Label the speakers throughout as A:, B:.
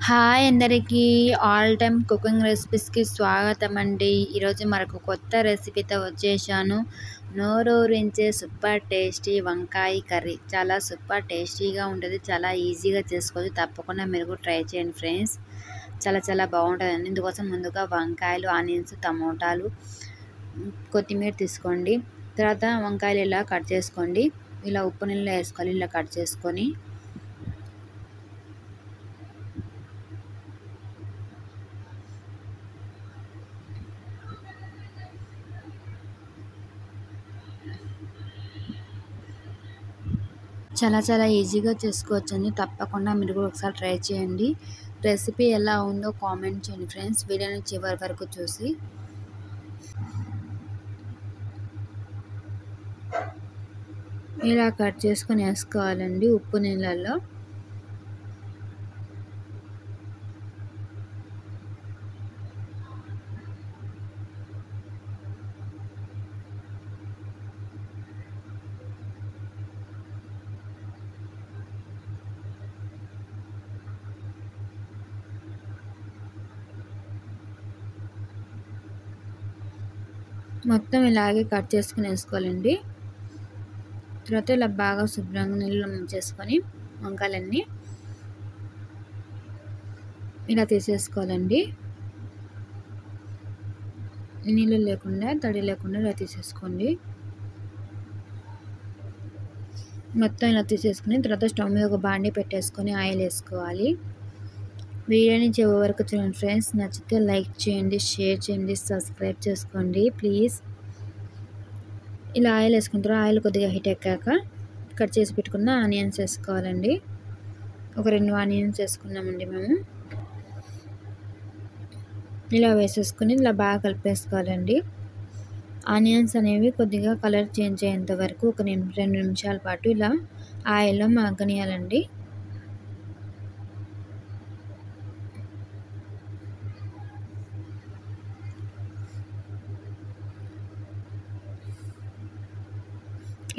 A: Hi అందరికీ all time cooking రెసిపీస్కి స్వాగతం అండి. ఈరోజు మరొక కొత్త రెసిపీతో వచ్చేసాను. నోరూరించే సూపర్ టేస్టీ వంకాయ కర్రీ. చాలా సూపర్ టేస్టీగా ఉంటుంది. చాలా ఈజీగా చేసుకోవచ్చు. తప్పకుండా మీరు కూడా ట్రై చేయండి ఫ్రెండ్స్. చాలా బాగుంటుందండి. ఇందుకోసం ముందుగా వంకాయలు, ఆనియన్స్, టమోటాలు, కొత్తిమీర తీసుకోండి. తర్వాత వంకాయలు ఇలా కట్ చేసుకోండి. ఇలా ఉప్పు నీళ్ళలో వేసుకోవాలి. ఇలా కట్ చేసుకొని చాలా ఈజీగా చేసుకోవచ్చండి. తప్పకుండా మీరు కూడా ఒకసారి ట్రై చేయండి. రెసిపీ ఎలా ఉందో కామెంట్ చేయండి ఫ్రెండ్స్. వీడియోని చివరి వరకు చూసి ఇలా కట్ చేసుకొని వేసుకోవాలండి ఉప్పు నీళ్ళల్లో. మొత్తం ఇలాగే కట్ చేసుకుని వేసుకోవాలండి. తర్వాత ఇలా బాగా శుభ్రంగా నీళ్ళు ముంచేసుకొని వంకాయలన్నీ ఇలా తీసేసుకోవాలండి. నీళ్ళు లేకుండా, తడి లేకుండా ఇలా తీసేసుకోండి. మొత్తం ఇలా తీసేసుకుని తర్వాత స్టవ్ మీద ఒక బాండీ పెట్టేసుకొని ఆయిల్ వేసుకోవాలి. వీడియోని చివరి వరకు చూడండి ఫ్రెండ్స్. నచ్చితే లైక్ చేయండి, షేర్ చేయండి, సబ్స్క్రైబ్ చేసుకోండి ప్లీజ్. ఇలా ఆయిల్ వేసుకుంటారు. ఆయిల్ కొద్దిగా హీట్ ఎక్కాక కట్ చేసి పెట్టుకున్న ఆనియన్స్ వేసుకోవాలండి. ఒక 2 ఆనియన్స్ వేసుకున్నామండి మేము. ఇలా వేసేసుకుని ఇలా బాగా కలిపేసుకోవాలండి. ఆనియన్స్ అనేవి కొద్దిగా కలర్ చేంజ్ అయ్యేంత వరకు ఒక 2 నిమిషాల పాటు ఇలా ఆయిల్లో మగ్గనియాలండి.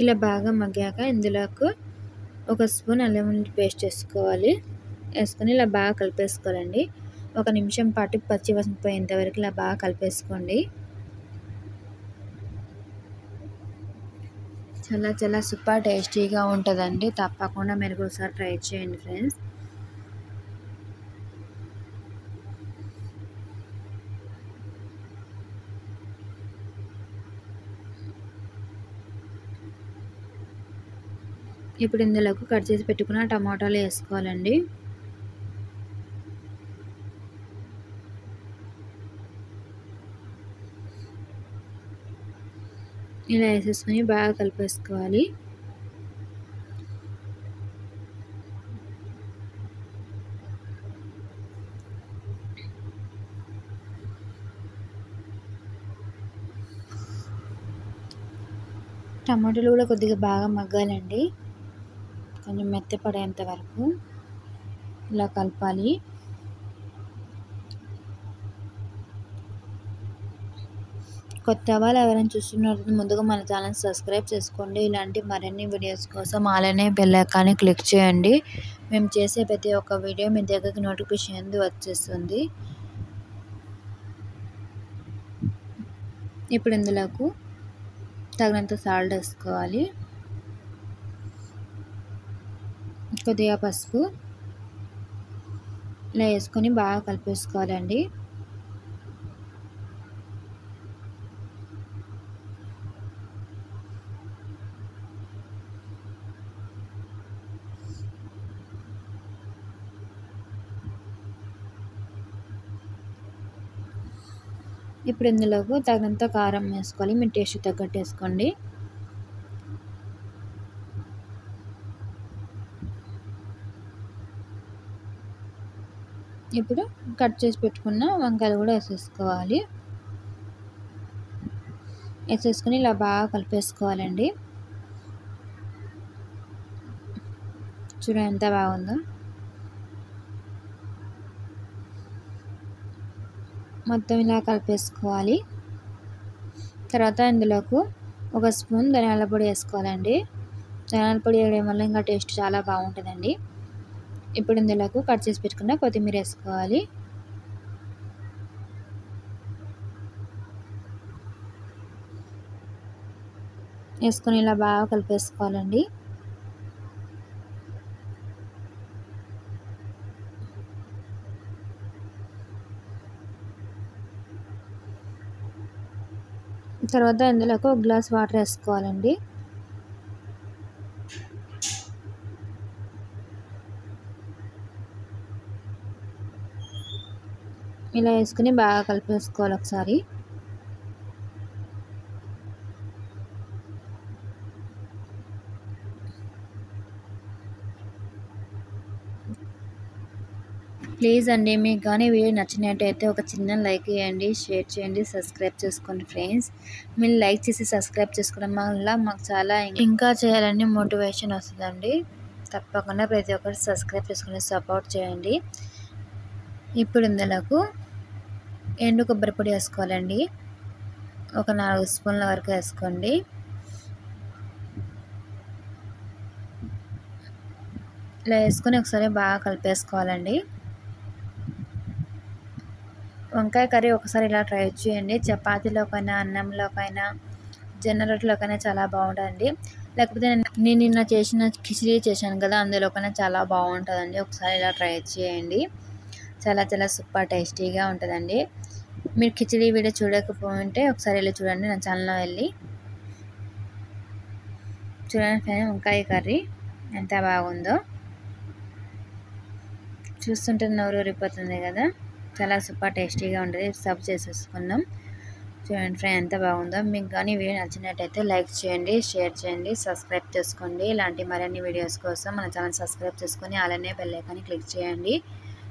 A: ఇలా బాగా మగ్గాక ఇందులోకి ఒక స్పూన్ అల్లం వెల్లుల్లి పేస్ట్ వేసుకోవాలి. వేసుకొని ఇలా బాగా కలిపేసుకోవాలండి. 1 నిమిషం పాటు పచ్చి వాసన పోయేంత వరకు ఇలా బాగా కలిపేసుకోండి. చాలా సూపర్ టేస్టీగా ఉంటుందండి. తప్పకుండా మీరు ఒకసారి ట్రై చేయండి ఫ్రెండ్స్. ఇప్పుడు ఇందులోకి కట్ చేసి పెట్టుకున్న టమాటాలు వేసుకోవాలండి. ఇలా వేసేసుకొని బాగా కలిపేసుకోవాలి. టమాటాలు కూడా కొద్దిగా బాగా మగ్గాలండి. కొంచెం మెత్తపడేంత వరకు ఇలా కలపాలి. కొత్త వాళ్ళు ఎవరైనా చూస్తున్నట్లయితే ముందుగా మన ఛానల్ సబ్స్క్రైబ్ చేసుకోండి. ఇలాంటి మరిన్ని వీడియోస్ కోసం అలానే బెల్ ఐకాన్ని క్లిక్ చేయండి. మేము చేసే ప్రతి ఒక్క వీడియో మీ దగ్గరికి నోటిఫికేషన్ వచ్చేస్తుంది. ఇప్పుడు ఇందులోకి తగినంత సాల్ట్ వేసుకోవాలి. కొద్దిగా పసుపు ఇలా వేసుకొని బాగా కలిపేసుకోవాలండి. ఇప్పుడు ఇందులోకి తగినంత కారం వేసుకోవాలి. మీ టేస్ట్ తగ్గట్టు వేసుకోండి. ఇప్పుడు కట్ చేసి పెట్టుకున్న వంకాయలు కూడా వేసేసుకోవాలి. వేసేసుకొని ఇలా బాగా కలిపేసుకోవాలండి. చూడండి ఎంత బాగుందో. మొత్తం ఇలా కలిపేసుకోవాలి. తర్వాత ఇందులోకి ఒక స్పూన్ ధనియాల పొడి వేసుకోవాలండి. ధనియాల పొడి వేయడం వల్ల ఇంకా టేస్ట్ చాలా బాగుంటుందండి. ఇప్పుడు ఇందులోకి కట్ చేసి పెట్టుకున్న కొత్తిమీర వేసుకోవాలి. వేసుకొని ఇలా బాగా కలిపేసుకోవాలండి. తర్వాత ఇందులోకి ఒక గ్లాస్ వాటర్ వేసుకోవాలండి. ఇలా వేసుకుని బాగా కలిపేసుకోవాలి ఒకసారి. ప్లీజ్ అండి, మీకు కానీ వీడియో నచ్చినట్టయితే ఒక చిన్న లైక్ చేయండి, షేర్ చేయండి, సబ్స్క్రైబ్ చేసుకోండి ఫ్రెండ్స్. మీరు లైక్ చేసి సబ్స్క్రైబ్ చేసుకోవడం వల్ల మాకు చాలా ఇంకా చేయాలని మోటివేషన్ వస్తుందండి. తప్పకుండా ప్రతి ఒక్కరు సబ్స్క్రైబ్ చేసుకుని సపోర్ట్ చేయండి. ఇప్పుడు ఇందులోకి ఎండు కొబ్బరి పొడి వేసుకోవాలండి. ఒక 4 స్పూన్ల వరకు వేసుకోండి. ఇలా వేసుకొని ఒకసారి బాగా కలిపేసుకోవాలండి. వంకాయ కర్రీ ఒకసారి ఇలా ట్రై చేయండి. చపాతీలోకైనా, అన్నంలోకైనా, జొన్న రొట్టెలోకైనా చాలా బాగుంటుందండి. లేకపోతే నేను నిన్న చేసిన కిచిడీ చేశాను కదా, అందులోకైనా చాలా బాగుంటుందండి. ఒకసారి ఇలా ట్రై చేయండి. చాలా చాలా సూపర్ టేస్టీగా ఉంటుందండి. మీరు కిచిడీ వీడియో చూడకపోతే ఒకసారి వెళ్ళి చూడండి, నా ఛానల్లో వెళ్ళి చూడండి. వంకాయ కర్రీ ఎంత బాగుందో చూస్తుంటే నోరు ఊరిపోతుంది కదా. చాలా సూపర్ టేస్టీగా ఉంటుంది. సర్వ్ చేసేసుకున్నాం. చూడండి ఫ్రెండ్ ఎంత బాగుందో. మీకు కానీ వీడియో నచ్చినట్టయితే లైక్ చేయండి, షేర్ చేయండి, సబ్స్క్రైబ్ చేసుకోండి. ఇలాంటి మరిన్ని వీడియోస్ కోసం మన ఛానల్ సబ్స్క్రైబ్ చేసుకొని అలానే బెల్ ఐకాన్ని క్లిక్ చేయండి.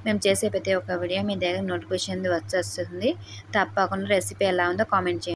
A: మేము చేసే ప్రతి ఒక్క వీడియో మీ దగ్గర నోటిఫికేషన్ వచ్చేస్తుంది. తప్పకుండా రెసిపీ ఎలా ఉందో కామెంట్ చేయండి.